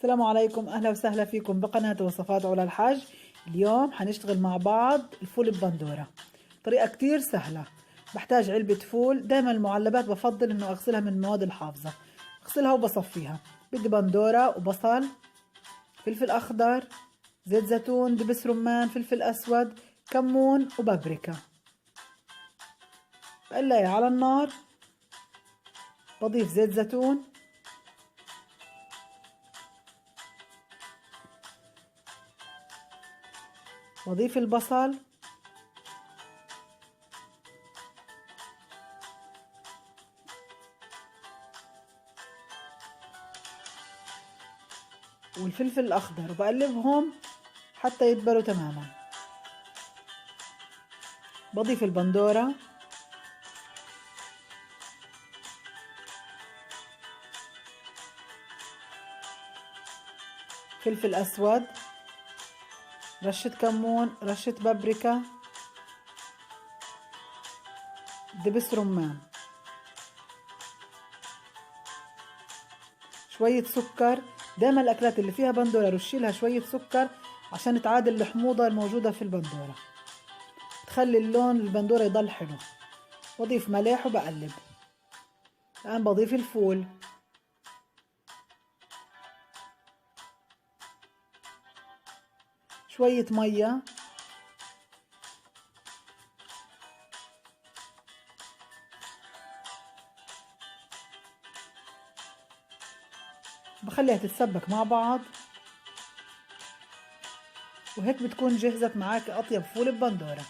السلام عليكم، أهلا وسهلا فيكم بقناة وصفات علا الحاج. اليوم حنشتغل مع بعض الفول ببندورة. طريقة كتير سهلة. بحتاج علبة فول. دايما المعلبات بفضل انه اغسلها من المواد الحافظة. اغسلها وبصفيها. بدي بندورة وبصل، فلفل اخضر، زيت زيتون، دبس رمان، فلفل اسود، كمون وبابريكا. بقليها على النار. بضيف زيت زيتون، بضيف البصل، والفلفل الأخضر، وبقلبهم حتى يدبلوا تماما. بضيف البندورة، فلفل أسود، رشة كمون، رشة بابريكا، دبس رمان، شوية سكر. دايما الأكلات اللي فيها بندورة رشيلها شوية سكر عشان تعادل الحموضة الموجودة في البندورة، تخلي اللون البندورة يضل حلو. بضيف ملح وبقلب. الآن بضيف الفول، شوية مية، بخليها تتسبك مع بعض، وهيك بتكون جهزت معاك أطيب فول ببندورة.